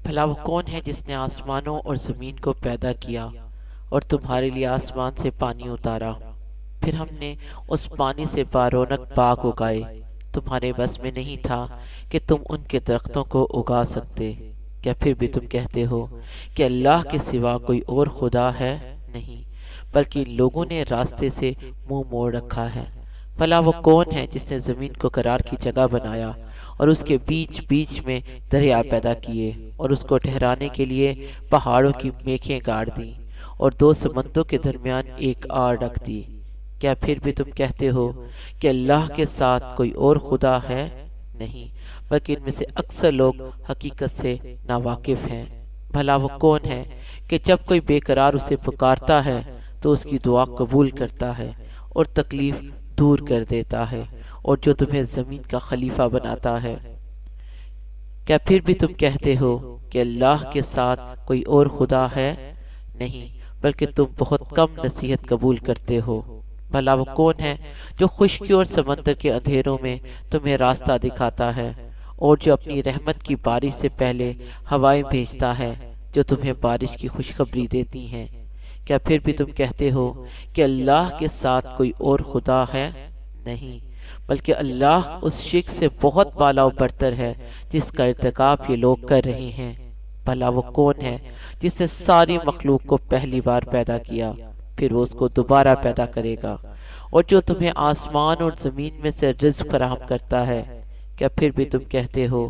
بھلا وہ کون ہے جس نے آسمانوں اور زمین کو پیدا کیا اور تمہارے لیے آسمان سے پانی اتارا، پھر ہم نے اس پانی سے بارونق باغ اگائے۔ تمہارے بس میں نہیں تھا کہ تم ان کے درختوں کو اگا سکتے، کیا پھر بھی تم کہتے ہو کہ اللہ کے سوا کوئی اور خدا ہے؟ نہیں، بلکہ ان لوگوں نے راستے سے منہ موڑ رکھا ہے۔ بھلا وہ کون ہے جس نے زمین کو قرار کی جگہ بنایا اور اس کے بیچ بیچ میں دریا پیدا کیے اور اس کو ٹھہرانے کے لیے پہاڑوں کی میخیں گاڑ دیں اور دو سمندروں کے درمیان ایک آڑ رکھ دی؟ کیا پھر بھی تم کہتے ہو کہ اللہ کے ساتھ کوئی اور خدا ہے؟ نہیں، بلکہ ان میں سے اکثر لوگ حقیقت سے ناواقف ہیں۔ بھلا وہ کون ہے کہ جب کوئی بے قرار اسے پکارتا ہے تو اس کی دعا قبول کرتا ہے اور تکلیف دور کر دیتا ہے، اور جو تمہیں زمین کا خلیفہ بناتا ہے؟ کیا پھر بھی تم کہتے ہو کہ اللہ کے ساتھ کوئی اور خدا ہے؟ نہیں، بلکہ تم بہت کم نصیحت قبول کرتے ہو۔ بھلا وہ کون ہے جو خشکی اور سمندر کے اندھیروں میں تمہیں راستہ دکھاتا ہے، اور جو اپنی رحمت کی بارش سے پہلے ہوائیں بھیجتا ہے جو تمہیں بارش کی خوشخبری دیتی ہیں؟ کیا پھر بھی تم کہتے ہو کہ اللہ کے ساتھ کوئی اور خدا ہے؟ نہیں، بلکہ اللہ اس شرک سے بہت بالا و برتر ہے جس کا ارتکاب یہ لوگ کر رہے ہیں۔ بھلا وہ کون ہے جس نے ساری مخلوق کو پہلی بار پیدا کیا، پھر وہ اس کو دوبارہ پیدا کرے گا، اور جو تمہیں آسمان اور زمین میں سے رزق فراہم کرتا ہے؟ کیا پھر بھی تم کہتے ہو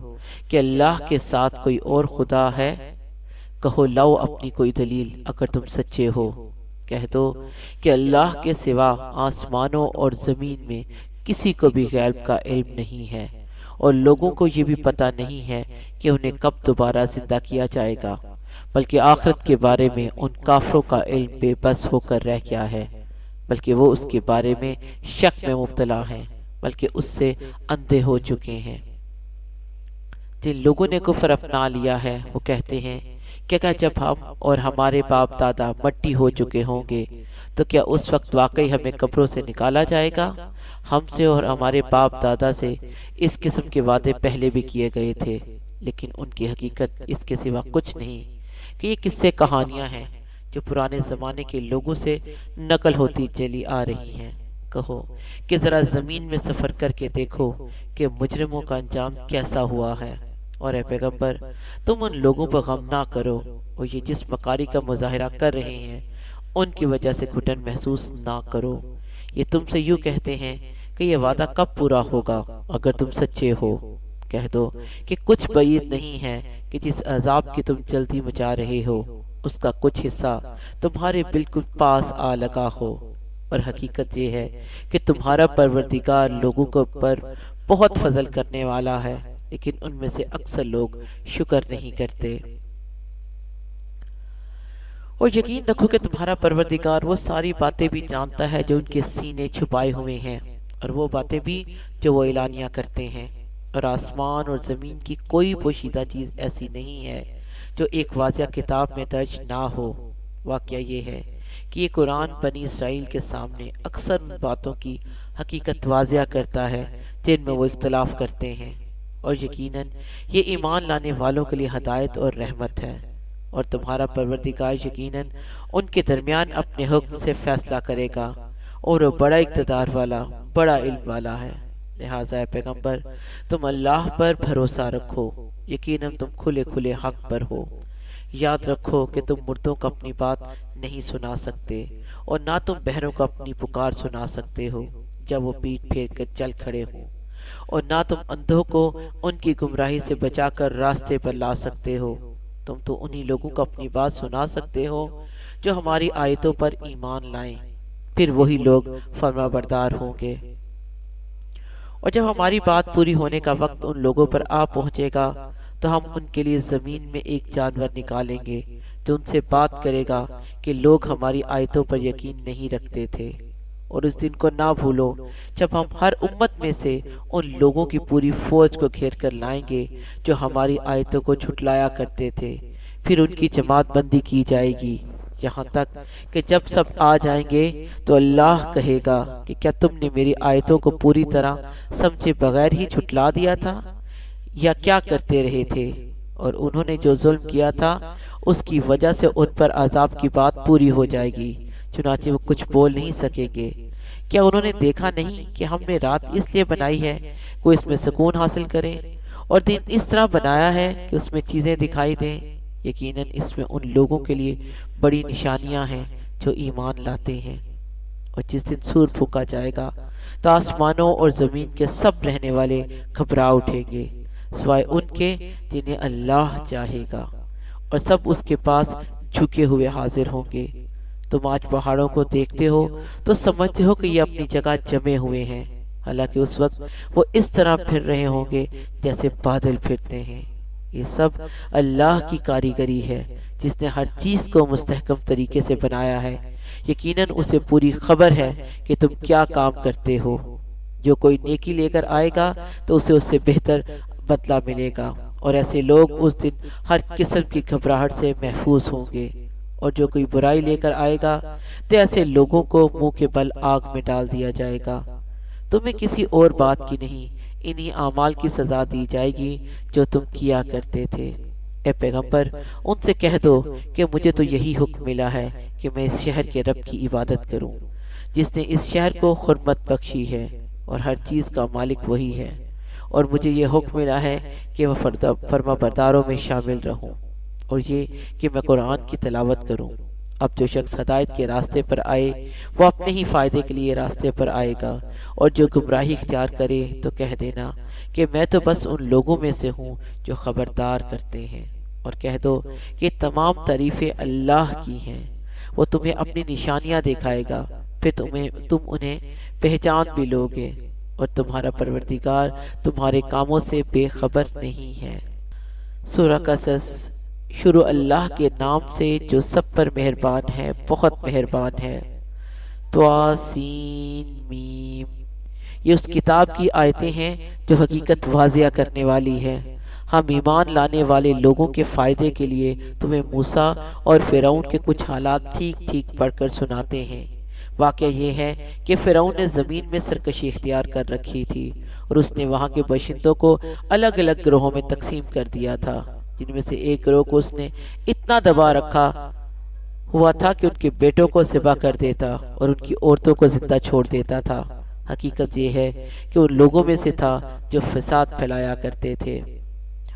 کہ اللہ کے ساتھ کوئی اور خدا ہے؟ کہو لاؤ اپنی کوئی دلیل اگر تم سچے ہو۔ کہہ دو کہ اللہ کے سوا آسمانوں اور زمین میں کسی کو بھی غیب کا علم نہیں ہے، اور لوگوں کو یہ بھی پتہ نہیں ہے کہ انہیں کب دوبارہ زندہ کیا جائے گا، بلکہ آخرت کے بارے میں ان کافروں کا علم بے بس ہو کر رہ گیا ہے، بلکہ وہ اس کے بارے میں شک میں مبتلا ہیں، بلکہ اس سے اندھے ہو چکے ہیں۔ جن لوگوں نے کفر اپنا لیا ہے وہ کہتے ہیں کہ کیا جب ہم اور ہمارے باپ دادا مٹی ہو چکے ہوں گے تو کیا اس وقت واقعی ہمیں قبروں سے نکالا جائے گا؟ ہم سے اور ہمارے باپ دادا سے اس قسم کے وعدے پہلے بھی کیے گئے تھے، لیکن ان کی حقیقت اس کے سوا کچھ نہیں کہ یہ قصے کہانیاں ہیں جو پرانے زمانے کے لوگوں سے نقل ہوتی چلی آ رہی ہیں۔ کہو کہ ذرا زمین میں سفر کر کے دیکھو کہ مجرموں کا انجام کیسا ہوا ہے، اور اے پیغمبر تم ان لوگوں پر غم نہ کرو، اور یہ جس مکاری کا مظاہرہ کر رہے ہیں ان کی وجہ سے گھٹن محسوس نہ کرو۔ یہ تم سے یوں کہتے ہیں کہ یہ وعدہ کب پورا ہوگا؟ اگر تم سچے ہو کہہ دو کہ کچھ بعید نہیں ہے کہ جس عذاب کی تم جلدی مچا رہے ہو اس کا کچھ حصہ تمہارے بالکل پاس آ لگا ہو، اور حقیقت یہ ہے کہ تمہارا پروردگار لوگوں کو پر بہت فضل کرنے والا ہے، لیکن ان میں سے اکثر لوگ شکر نہیں کرتے۔ اور یقین رکھو کہ تمہارا پروردگار وہ ساری باتیں بھی جانتا ہے جو ان کے سینے چھپائے ہوئے ہیں، اور وہ باتیں بھی جو وہ اعلانیہ کرتے ہیں، اور آسمان اور زمین کی کوئی پوشیدہ چیز ایسی نہیں ہے جو ایک واضح کتاب میں درج نہ ہو۔ واقعہ یہ ہے کہ یہ قرآن بنی اسرائیل کے سامنے اکثر ان باتوں کی حقیقت واضح کرتا ہے جن میں وہ اختلاف کرتے ہیں، اور یقیناً یہ ایمان لانے والوں کے لیے ہدایت اور رحمت ہے، اور تمہارا پروردگار یقیناً ان کے درمیان اپنے حکم سے فیصلہ کرے گا، اور وہ بڑا اقتدار والا، بڑا علم والا ہے۔ لہٰذا اے پیغمبر تم اللہ پر بھروسہ رکھو، یقیناً تم کھلے کھلے حق پر ہو۔ یاد رکھو کہ تم مردوں کو اپنی بات نہیں سنا سکتے، اور نہ تم بہروں کو اپنی پکار سنا سکتے ہو جب وہ پیٹ پھیر کر چل کھڑے ہوں، اور نہ تم اندھوں کو ان کی گمراہی سے بچا کر راستے پر لا سکتے ہو۔ تم تو انہی لوگوں کو اپنی بات سنا سکتے ہو جو ہماری آیتوں پر ایمان لائیں، پھر وہی لوگ فرما بردار ہوں گے۔ اور جب ہماری بات پوری ہونے کا وقت ان لوگوں پر آ پہنچے گا تو ہم ان کے لیے زمین میں ایک جانور نکالیں گے جو ان سے بات کرے گا کہ لوگ ہماری آیتوں پر یقین نہیں رکھتے تھے۔ اور اس دن کو نہ بھولو جب ہم ہر امت میں سے ان لوگوں کی پوری فوج کو گھیر کر لائیں گے جو ہماری آیتوں کو جھٹلایا کرتے تھے، پھر ان کی جماعت بندی کی جائے گی، یہاں تک کہ جب سب آ جائیں گے تو اللہ کہے گا کہ کیا تم نے میری آیتوں کو پوری طرح سمجھے بغیر ہی جھٹلا دیا تھا، یا کیا کرتے رہے تھے؟ اور انہوں نے جو ظلم کیا تھا اس کی وجہ سے ان پر عذاب کی بات پوری ہو جائے گی، چنانچہ وہ کچھ بول نہیں سکیں گے۔ کیا انہوں نے دیکھا نہیں کہ ہم نے رات اس لیے بنائی ہے کہ وہ اس میں سکون حاصل کریں، اور دن اس طرح بنایا ہے کہ اس میں چیزیں دکھائی دیں؟ یقیناً اس میں ان لوگوں کے لیے بڑی نشانیاں ہیں جو ایمان لاتے ہیں۔ اور جس دن سور پھونکا جائے گا تو آسمانوں اور زمین کے سب رہنے والے گھبرا اٹھیں گے، سوائے ان کے جنہیں اللہ چاہے گا، اور سب اس کے پاس جھکے ہوئے حاضر ہوں گے۔ تم آج پہاڑوں کو دیکھتے ہو تو سمجھتے ہو کہ یہ اپنی جگہ جمے ہوئے ہیں، حالانکہ اس وقت وہ اس طرح پھر رہے ہوں گے جیسے بادل پھرتے ہیں۔ یہ سب اللہ کی کاریگری ہے جس نے ہر چیز کو مستحکم طریقے سے بنایا ہے۔ یقیناً اسے پوری خبر ہے کہ تم کیا کام کرتے ہو۔ جو کوئی نیکی لے کر آئے گا تو اسے اس سے بہتر بدلہ ملے گا، اور ایسے لوگ اس دن ہر قسم کی گھبراہٹ سے محفوظ ہوں گے۔ اور جو کوئی برائی لے کر آئے گا تو ایسے لوگوں کو منہ کے بل آگ میں ڈال دیا جائے گا۔ تمہیں کسی اور بات کی نہیں، انہی اعمال کی سزا دی جائے گی جو تم کیا کرتے تھے۔ اے پیغمبر، ان سے کہہ دو کہ مجھے تو یہی حکم ملا ہے کہ میں اس شہر کے رب کی عبادت کروں جس نے اس شہر کو حرمت بخشی ہے، اور ہر چیز کا مالک وہی ہے، اور مجھے یہ حکم ملا ہے کہ میں فرما برداروں میں شامل رہوں، اور یہ کہ میں قرآن کی تلاوت کروں۔ اب جو شخص ہدایت کے راستے پر آئے وہ اپنے ہی فائدے کے لیے راستے پر آئے گا، اور جو گمراہی اختیار کرے تو کہہ دینا کہ میں تو بس ان لوگوں میں سے ہوں جو خبردار کرتے ہیں۔ اور کہہ دو کہ تمام تعریفیں اللہ کی ہیں، وہ تمہیں اپنی نشانیاں دکھائے گا، پھر تم انہیں پہچان بھی لوگے، اور تمہارا پروردگار تمہارے کاموں سے بے خبر نہیں ہے۔ سورہ قصص۔ شروع اللہ کے نام سے جو سب پر مہربان ہے، بہت مہربان ہے۔ طاسین میم۔ یہ اس کتاب کی آیتیں ہیں جو حقیقت واضح کرنے والی ہے۔ ہم ایمان لانے والے لوگوں کے فائدے کے لیے تمہیں موسیٰ اور فرعون کے کچھ حالات ٹھیک ٹھیک پڑھ کر سناتے ہیں۔ واقعہ یہ ہے کہ فرعون نے زمین میں سرکشی اختیار کر رکھی تھی، اور اس نے وہاں کے باشندوں کو الگ الگ گروہوں میں تقسیم کر دیا تھا، جن میں سے ایک گروہ کو اس نے اتنا دبا رکھا ہوا تھا کہ ان کے بیٹوں کو ذبح کر دیتا اور ان کی عورتوں کو زندہ چھوڑ دیتا تھا۔ حقیقت یہ ہے کہ ان لوگوں میں سے تھا جو فساد پھیلایا کرتے تھے،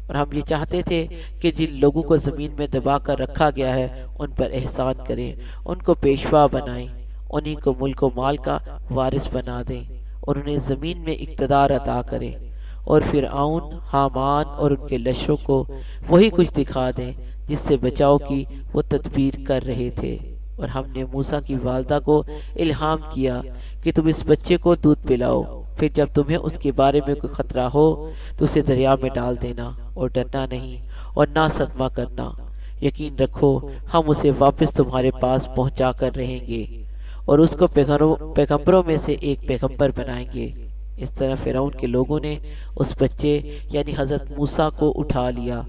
اور ہم یہ چاہتے تھے کہ جن لوگوں کو زمین میں دبا کر رکھا گیا ہے ان پر احسان کریں، ان کو پیشوا بنائیں، انہی کو ملک و مال کا وارث بنا دیں، اور انہیں زمین میں اقتدار عطا کریں، اور فرعون، حامان اور ان کے لشکروں کو وہی کچھ دکھا دیں جس سے بچاؤ کی وہ تدبیر کر رہے تھے۔ اور ہم نے موسیٰ کی والدہ کو الہام کیا کہ تم اس بچے کو دودھ پلاؤ، پھر جب تمہیں اس کے بارے میں کوئی خطرہ ہو تو اسے دریا میں ڈال دینا، اور ڈرنا نہیں اور نہ صدمہ کرنا۔ یقین رکھو ہم اسے واپس تمہارے پاس پہنچا کر رہیں گے، اور اس کو پیغمبروں میں سے ایک پیغمبر بنائیں گے۔ اس طرح فرعون کے لوگوں نے اس بچے یعنی حضرت موسیٰ کو اٹھا لیا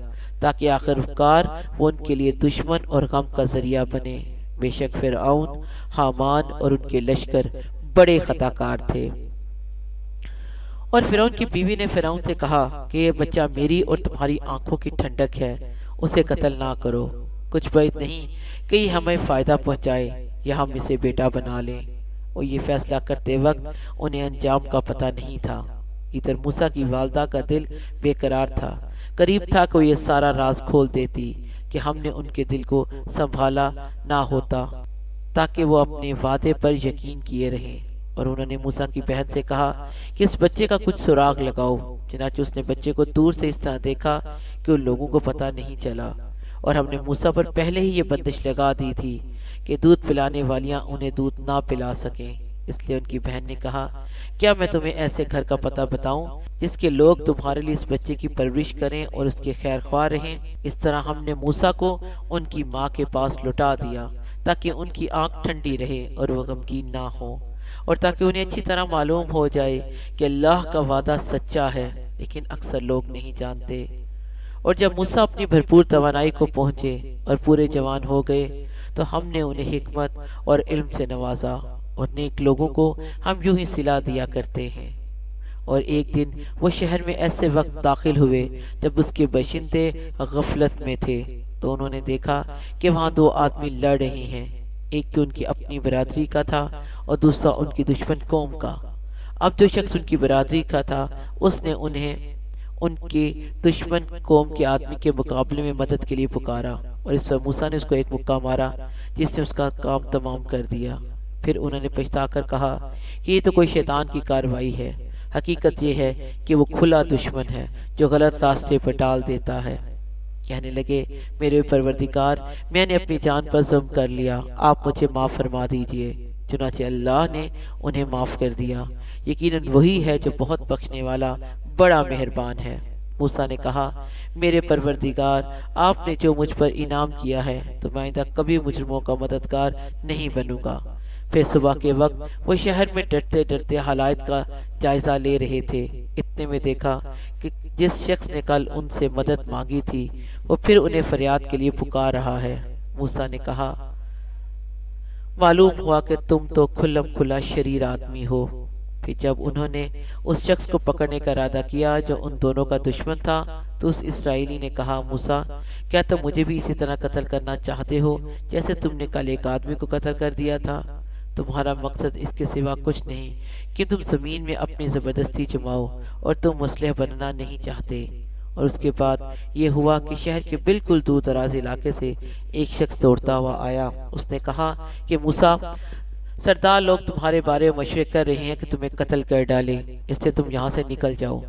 تاکہ آخرکار وہ ان کے لیے دشمن اور غم کا ذریعہ بنے۔ بے شک فرعون، حامان اور ان کے لشکر بڑے خطا کار تھے۔ اور فرعون کی بیوی نے فرعون سے کہا کہ یہ بچہ میری اور تمہاری آنکھوں کی ٹھنڈک ہے، اسے قتل نہ کرو، کچھ بعید نہیں کہ یہ ہمیں فائدہ پہنچائے یا ہم اسے بیٹا بنا لیں۔ اور یہ فیصلہ کرتے وقت انہیں انجام کا پتہ نہیں تھا۔ ادھر موسیٰ کی والدہ کا دل بے قرار تھا، قریب تھا کہ وہ یہ سارا راز کھول دیتی کہ ہم نے ان کے دل کو سنبھالا نہ ہوتا تاکہ وہ اپنے وعدے پر یقین کیے رہیں۔ اور انہوں نے موسیٰ کی بہن سے کہا کہ اس بچے کا کچھ سراغ لگاؤ۔ چنانچہ اس نے بچے کو دور سے اس طرح دیکھا کہ ان لوگوں کو پتہ نہیں چلا، اور ہم نے موسیٰ پر پہلے ہی یہ بندش لگا دی تھی کہ دودھ پلانے والیاں انہیں دودھ نہ پلا سکیں۔ اس لیے ان کی بہن نے کہا کیا میں تمہیں ایسے گھر کا پتہ بتاؤں جس کے لوگ تمہارے لیے اس بچے کی پرورش کریں اور اس کے خیر خواہ رہیں۔ اس طرح ہم نے موسیٰ کو ان کی ماں کے پاس لٹا دیا تاکہ ان کی آنکھ ٹھنڈی رہے اور وہ غمگین نہ ہو، اور تاکہ انہیں اچھی طرح معلوم ہو جائے کہ اللہ کا وعدہ سچا ہے، لیکن اکثر لوگ نہیں جانتے۔ اور جب موسیٰ اپنی بھرپور توانائی کو پہنچے اور پورے جوان ہو گئے تو ہم نے انہیں حکمت اور علم سے نوازا، اور نیک لوگوں کو ہم یوں ہی صلہ دیا کرتے ہیں۔ اور ایک دن وہ شہر میں ایسے وقت داخل ہوئے جب اس کے باشندے غفلت میں تھے، تو انہوں نے دیکھا کہ وہاں دو آدمی لڑ رہے ہیں۔ ایک تو ان کی اپنی برادری کا تھا اور دوسرا ان کی دشمن قوم کا۔ اب جو شخص ان کی برادری کا تھا اس نے انہیں ان کے دشمن قوم کے آدمی کے مقابلے میں مدد کے لیے پکارا، اور اس پر موسیٰ نے اس کو ایک مکہ مارا جس نے اس کا کام تمام کر دیا۔ پھر انہوں نے پچھتا کر کہا کہ یہ تو کوئی شیطان کی کاروائی ہے، حقیقت یہ ہے کہ وہ کھلا دشمن ہے جو غلط راستے پر ڈال دیتا ہے۔ کہنے لگے، میرے پروردگار، میں نے اپنی جان پر ظلم کر لیا، آپ مجھے معاف فرما دیجئے۔ چنانچہ اللہ نے انہیں معاف کر دیا، یقیناً وہی ہے جو بہت بخشنے والا بڑا مہربان ہے۔ موسیٰ نے کہا، میرے پروردگار، آپ نے جو مجھ پر انعام کیا ہے تو میں آئندہ کبھی مجرموں کا مددگار نہیں بنوں گا۔ پھر صبح کے وقت وہ شہر میں ڈرتے ڈرتے حالات کا جائزہ لے رہے تھے، اتنے میں دیکھا کہ جس شخص نے کل ان سے مدد مانگی تھی وہ پھر انہیں فریاد کے لیے پکار رہا ہے۔ موسیٰ نے کہا، معلوم ہوا کہ تم تو کھلم کھلا شریر آدمی ہو۔ پھر جب انہوں نے اس شخص کو پکڑنے کا ارادہ کیا جو ان دونوں کا دشمن تھا، تو اس اسرائیلی نے کہا، موسیٰ، کیا تم مجھے بھی اسی طرح قتل کرنا چاہتے ہو جیسے تم نے کل ایک آدمی کو قتل کر دیا تھا؟ تمہارا مقصد اس کے سوا کچھ نہیں کہ تم زمین میں اپنی زبردستی جماؤ، اور تم مسلح بننا نہیں چاہتے۔ اور اس کے بعد یہ ہوا کہ شہر کے بالکل دور دراز علاقے سے ایک شخص دوڑتا ہوا آیا۔ اس نے کہا کہ موسیٰ، سردار لوگ تمہارے بارے میں مشورے کر رہے ہیں کہ تمہیں قتل کر ڈالیں، اس سے تم یہاں سے نکل جاؤ۔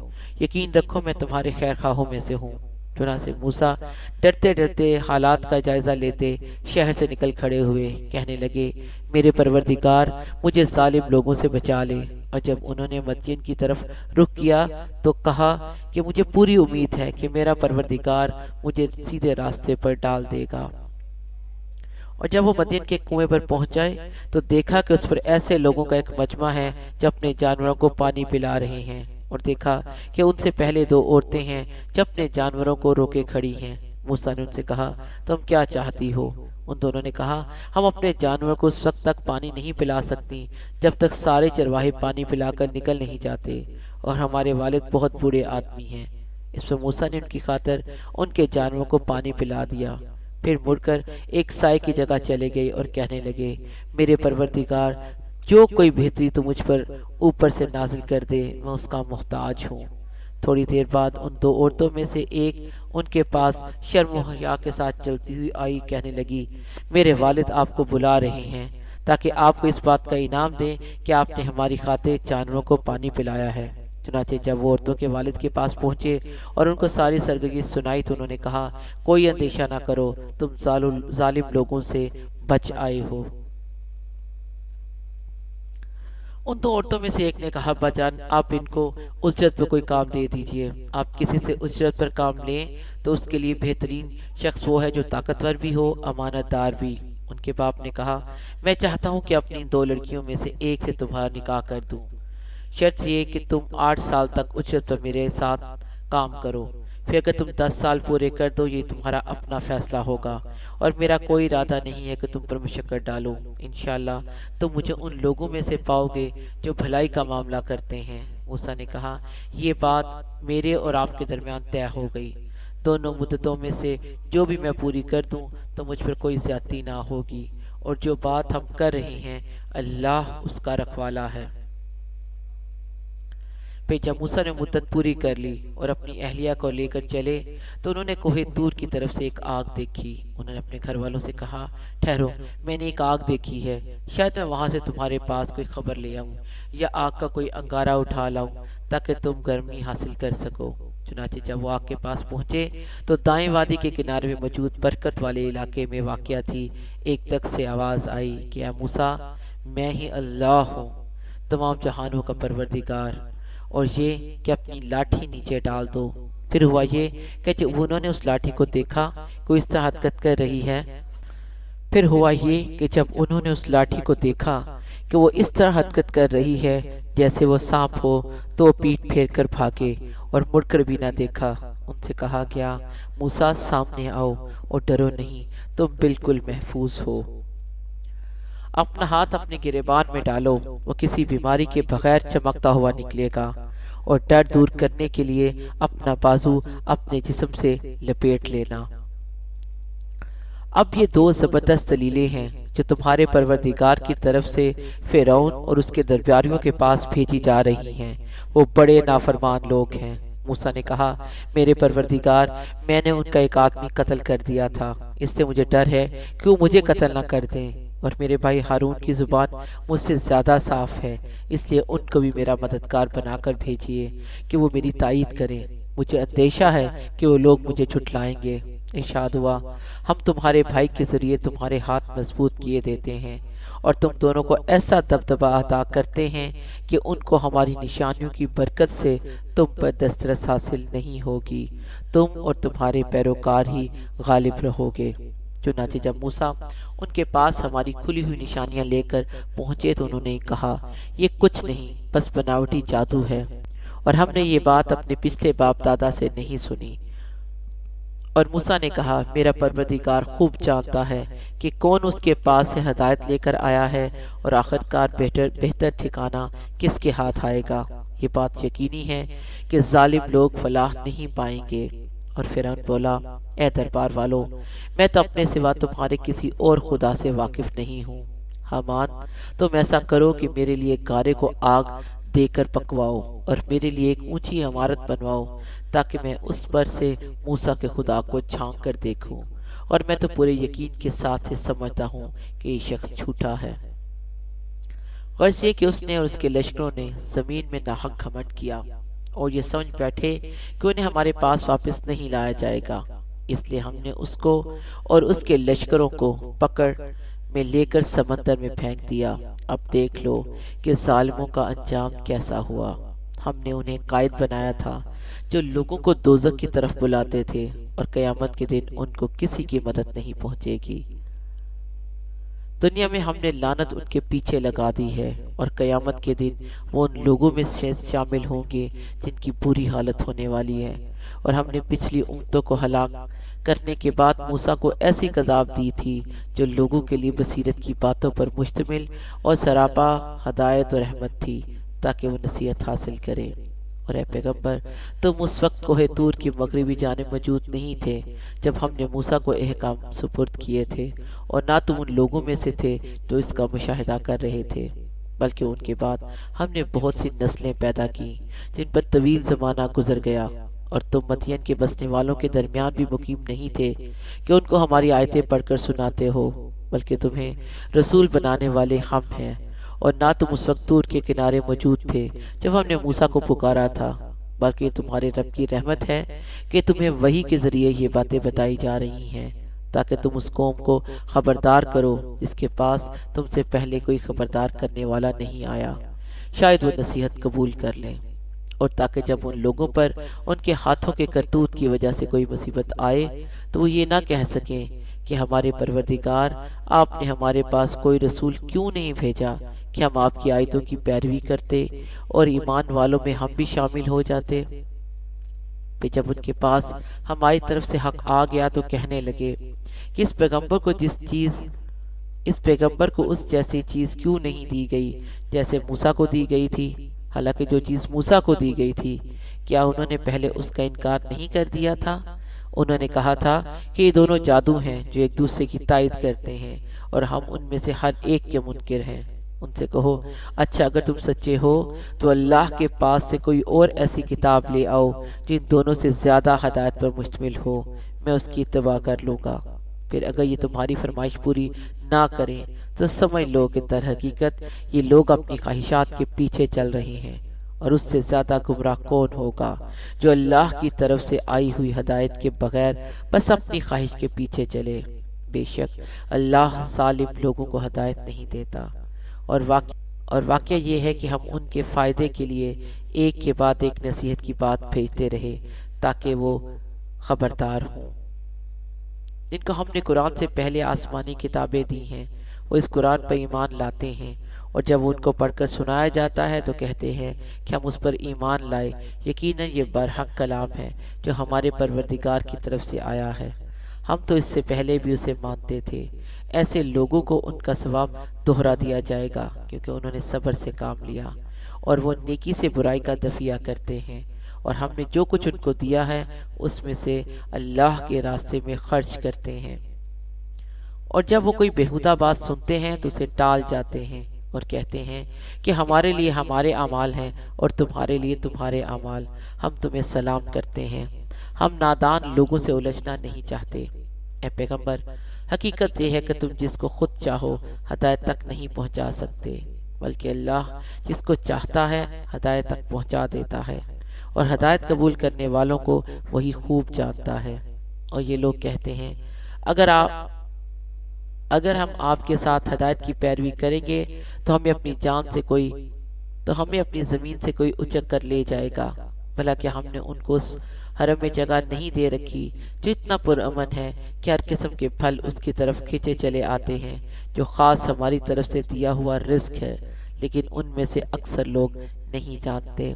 یقین رکھو میں تمہارے خیر خواہوں میں سے ہوں۔ چنانچہ موسیٰ ڈرتے ڈرتے حالات کا جائزہ لیتے شہر سے نکل کھڑے ہوئے، کہنے لگے، میرے پروردگار، مجھے ظالم لوگوں سے بچا لے۔ اور جب انہوں نے مدین کی طرف رخ کیا تو کہا کہ مجھے پوری امید ہے کہ میرا پروردگار مجھے سیدھے راستے پر ڈال دے گا۔ اور جب وہ مدین کے کنویں پر پہنچے تو دیکھا کہ اس پر ایسے لوگوں کا ایک مجمع ہے جو اپنے جانوروں کو پانی پلا رہے ہیں، اور دیکھا کہ ان سے پہلے دو عورتیں ہیں جو اپنے جانوروں کو روکے کھڑی ہیں۔ موسیٰ نے ان سے کہا، تم کیا چاہتی ہو؟ ان دونوں نے کہا، ہم اپنے جانوروں کو اس وقت تک پانی نہیں پلا سکتی جب تک سارے چرواہے پانی پلا کر نکل نہیں جاتے، اور ہمارے والد بہت بوڑھے آدمی ہیں۔ اس پر موسیٰ نے ان کی خاطر ان کے جانوروں کو پانی پلا دیا۔ پھر مڑ کر ایک سائے کی جگہ چلے گئے اور کہنے لگے، میرے پروردگار، جو کوئی بہتری تو مجھ پر اوپر سے نازل کر دے، میں اس کا محتاج ہوں۔ تھوڑی دیر بعد ان دو عورتوں میں سے ایک ان کے پاس شرم و حیا کے ساتھ چلتی ہوئی آئی، کہنے لگی، میرے والد آپ کو بلا رہے ہیں تاکہ آپ کو اس بات کا انعام دیں کہ آپ نے ہماری خاطر جانوروں کو پانی پلایا ہے۔ چنانچہ جب وہ عورتوں کے والد کے پاس پہنچے اور ان کو ساری سرگرمی سنائی تو انہوں نے کہا، کوئی اندیشہ نہ کرو، تم ظالم لوگوں سے بچ آئے ہو۔ ان دو عورتوں میں سے ایک نے کہا، ابا جان، آپ ان کو اجرت پر کوئی کام دے دیجئے۔ آپ کسی سے اجرت پر کام لیں تو اس کے لیے بہترین شخص وہ ہے جو طاقتور بھی ہو، امانت دار بھی۔ ان کے باپ نے کہا، میں چاہتا ہوں کہ اپنی دو لڑکیوں میں سے ایک سے تمہارا نکاح کر دوں، شرط یہ کہ تم 8 سال تک اجرت پر میرے ساتھ کام کرو، پھر اگر تم 10 سال پورے کر دو یہ تمہارا اپنا فیصلہ ہوگا، اور میرا کوئی ارادہ نہیں ہے کہ تم پر مشقت ڈالو۔ انشاءاللہ تم مجھے ان لوگوں میں سے پاؤ گے جو بھلائی کا معاملہ کرتے ہیں۔ موسیٰ نے کہا، یہ بات میرے اور آپ کے درمیان طے ہو گئی، دونوں مدتوں میں سے جو بھی میں پوری کر دوں تو مجھ پر کوئی زیادتی نہ ہوگی، اور جو بات ہم کر رہے ہیں اللہ اس کا رکھوالا ہے۔ پھر جب موسیٰ نے مدت پوری کر لی اور اپنی اہلیہ کو لے کر چلے تو انہوں نے کوہ طور کی طرف سے ایک آگ دیکھی۔ انہوں نے اپنے گھر والوں سے کہا، ٹھہرو، میں نے ایک آگ دیکھی ہے، شاید میں وہاں سے تمہارے پاس کوئی خبر لے آؤں یا آگ کا کوئی انگارہ اٹھا لاؤں تاکہ تم گرمی حاصل کر سکو۔ چنانچہ جب وہ آگ کے پاس پہنچے تو دائیں وادی کے کنارے میں موجود برکت والے علاقے میں واقع تھی ایک تک سے آواز آئی کہ اے موسیٰ، میں ہی اللہ ہوں، تمام جہانوں کا پروردگار، اور یہ کہ اپنی لاٹھی نیچے ڈال دو۔ پھر ہوا یہ کہ جب انہوں نے اس لاٹھی کو دیکھا کہ اس طرح حرکت کر رہی ہے کہ وہ اس طرح حرکت کر رہی ہے جیسے وہ سانپ ہو تو وہ پیٹ پھیر کر بھاگے اور مڑ کر بھی نہ دیکھا۔ ان سے کہا گیا، موسیٰ سامنے آؤ اور ڈرو نہیں، تم بالکل محفوظ ہو۔ اپنا ہاتھ اپنے گریبان میں ڈالو، وہ کسی بیماری کے بغیر چمکتا ہوا نکلے گا، اور ڈر دور کرنے کے لیے اپنا بازو اپنے جسم سے لپیٹ لینا۔ اب یہ دو زبردست دلیلیں ہیں جو تمہارے پروردگار کی طرف سے فرعون اور اس کے درباریوں کے پاس بھیجی جا رہی ہیں۔ وہ بڑے نافرمان لوگ ہیں۔ موسیٰ نے کہا، میرے پروردگار، میں نے ان کا ایک آدمی قتل کر دیا تھا، اس سے مجھے ڈر ہے کہ وہ مجھے قتل نہ کر دیں، اور میرے بھائی ہارون کی زبان مجھ سے زیادہ صاف ہے، اس لیے ان کو بھی میرا مددگار بنا کر بھیجیے کہ وہ میری تائید کریں۔ مجھے اندیشہ ہے کہ وہ لوگ مجھے جھٹلائیں گے۔ ارشاد ہوا، ہم تمہارے بھائی کے ذریعے تمہارے ہاتھ مضبوط کیے دیتے ہیں، اور تم دونوں کو ایسا دبدبہ عطا کرتے ہیں کہ ان کو ہماری نشانیوں کی برکت سے تم پر دسترس حاصل نہیں ہوگی، تم اور تمہارے پیروکار ہی غالب رہو گے۔ چنانچہ جب موسیٰ ان کے پاس ہماری کھلی ہوئی نشانیاں لے کر پہنچے تو انہوں نے کہا، یہ کچھ نہیں، بس بناوٹی جادو ہے، اور ہم نے یہ بات اپنے پچھلے باپ دادا سے نہیں سنی۔ اور موسیٰ نے کہا، میرا پروردگار خوب جانتا ہے کہ کون اس کے پاس سے ہدایت لے کر آیا ہے، اور آخرکار بہتر ٹھکانہ کس کے ہاتھ آئے گا۔ یہ بات یقینی ہے کہ ظالم لوگ فلاح نہیں پائیں گے۔ اور فرعون بولا، اے دربار والو، میں تو اپنے سوا تمہارے کسی اور خدا سے واقف نہیں ہوں۔ حامان، تم ایسا کرو کہ میرے لیے گارے کو آگ دے کر پکواؤ، اور میرے لیے ایک اونچی عمارت بنواؤ، تاکہ میں اس پر سے موسیٰ کے خدا کو جھانک کر دیکھوں، اور میں تو پورے یقین کے ساتھ سمجھتا ہوں کہ یہ شخص جھوٹا ہے۔ غرض یہ کہ اس نے اور اس کے لشکروں نے زمین میں ناحق گھمنڈ کیا، اور یہ سمجھ بیٹھے کہ انہیں ہمارے پاس واپس نہیں لایا جائے گا، اس لیے ہم نے اس کو اور اس کے لشکروں کو پکڑ میں لے کر سمندر میں پھینک دیا۔ اب دیکھ لو کہ ظالموں کا انجام کیسا ہوا۔ ہم نے انہیں قائد بنایا تھا جو لوگوں کو دوزخ کی طرف بلاتے تھے، اور قیامت کے دن ان کو کسی کی مدد نہیں پہنچے گی۔ دنیا میں ہم نے لعنت ان کے پیچھے لگا دی ہے، اور قیامت کے دن وہ ان لوگوں میں سے شامل ہوں گے جن کی بری حالت ہونے والی ہے۔ اور ہم نے پچھلی امتوں کو ہلاک کرنے کے بعد موسیٰ کو ایسی عذاب دی تھی جو لوگوں کے لیے بصیرت کی باتوں پر مشتمل اور سراپا ہدایت و رحمت تھی، تاکہ وہ نصیحت حاصل کرے۔ اور اے پیغمبر، تم اس وقت کوہ طور کی مغربی جانب موجود نہیں تھے جب ہم نے موسیٰ کو احکام سپرد کیے تھے، اور نہ تم ان لوگوں میں سے تھے جو اس کا مشاہدہ کر رہے تھے، بلکہ ان کے بعد ہم نے بہت سی نسلیں پیدا کی جن پر طویل زمانہ گزر گیا، اور تم مدین کے بسنے والوں کے درمیان بھی مقیم نہیں تھے کہ ان کو ہماری آیتیں پڑھ کر سناتے ہو، بلکہ تمہیں رسول بنانے والے ہم ہیں۔ اور نہ تم اس وقت طور کے کنارے موجود تھے جب ہم نے موسیٰ کو پکارا تھا، بلکہ یہ تمہارے رب کی رحمت ہے کہ تمہیں وحی کے ذریعے یہ باتیں بتائی جا رہی ہیں، تاکہ تم اس قوم کو خبردار کرو جس کے پاس تم سے پہلے کوئی خبردار کرنے والا نہیں آیا، شاید وہ نصیحت قبول کر لیں، اور تاکہ جب ان لوگوں پر ان کے ہاتھوں کے کرتوت کی وجہ سے کوئی مصیبت آئے تو وہ یہ نہ کہہ سکیں کہ ہمارے پروردگار، آپ نے ہمارے پاس کوئی رسول کیوں نہیں بھیجا کہ ہم آپ کی آیتوں کی پیروی کرتے اور ایمان والوں میں ہم بھی شامل ہو جاتے۔ پھر جب ان کے پاس ہماری طرف سے حق آ گیا تو کہنے لگے کہ اس پیغمبر کو اس جیسی چیز کیوں نہیں دی گئی جیسے موسیٰ کو دی گئی تھی، حالانکہ جو چیز موسیٰ کو دی گئی تھی کیا انہوں نے پہلے اس کا انکار نہیں کر دیا تھا؟ انہوں نے کہا تھا کہ یہ دونوں جادو ہیں جو ایک دوسرے کی تائید کرتے ہیں، اور ہم ان میں سے ہر ایک کے منکر ہیں۔ ان سے کہو، اچھا اگر تم سچے ہو تو اللہ کے پاس سے کوئی اور ایسی کتاب لے آؤ جن دونوں سے زیادہ ہدایت پر مشتمل ہو، میں اس کی اتباع کر لوں گا۔ پھر اگر یہ تمہاری فرمائش پوری نہ کریں تو سمجھ لو کہ در حقیقت یہ لوگ اپنی خواہشات کے پیچھے چل رہے ہیں، اور اس سے زیادہ گمراہ کون ہوگا جو اللہ کی طرف سے آئی ہوئی ہدایت کے بغیر بس اپنی خواہش کے پیچھے چلے۔ بے شک اللہ ظالم لوگوں کو ہدایت نہیں دیتا۔ اور واقعہ یہ ہے کہ ہم ان کے فائدے کے لیے ایک کے بعد ایک نصیحت کی بات بھیجتے رہے تاکہ وہ خبردار ہوں۔ جن کو ہم نے قرآن سے پہلے آسمانی کتابیں دی ہیں وہ اس قرآن پر ایمان لاتے ہیں، اور جب ان کو پڑھ کر سنایا جاتا ہے تو کہتے ہیں کہ ہم اس پر ایمان لائے، یقیناً یہ برحق کلام ہے جو ہمارے پروردگار کی طرف سے آیا ہے، ہم تو اس سے پہلے بھی اسے مانتے تھے۔ ایسے لوگوں کو ان کا ثواب دوہرا دیا جائے گا کیونکہ انہوں نے صبر سے کام لیا، اور وہ نیکی سے برائی کا دفیہ کرتے ہیں، اور ہم نے جو کچھ ان کو دیا ہے اس میں سے اللہ کے راستے میں خرچ کرتے ہیں۔ اور جب وہ کوئی بیہودہ بات سنتے ہیں تو اسے ٹال جاتے ہیں اور کہتے ہیں کہ ہمارے لیے ہمارے اعمال ہیں اور تمہارے لیے تمہارے اعمال، ہم تمہیں سلام کرتے ہیں، ہم نادان لوگوں سے الجھنا نہیں چاہتے۔ اے پیغمبر، حقیقت یہ ہے کہ تم جس کو خود چاہو ہدایت تک نہیں پہنچا سکتے، بلکہ اللہ جس کو چاہتا ہے ہدایت تک پہنچا دیتا ہے، اور ہدایت قبول کرنے والوں کو وہی خوب جانتا ہے۔ اور یہ لوگ کہتے ہیں اگر ہم آپ کے ساتھ ہدایت کی پیروی کریں گے تو ہمیں اپنی زمین سے کوئی اچک کر لے جائے گا، بھلا کہ ہم نے ان کو اس حرم میں جگہ نہیں دے رکھی جو اتنا پرامن ہے کہ ہر قسم کے پھل اس کی طرف کھینچے چلے آتے ہیں، جو خاص ہماری طرف سے دیا ہوا رزق ہے، لیکن ان میں سے اکثر لوگ نہیں جانتے۔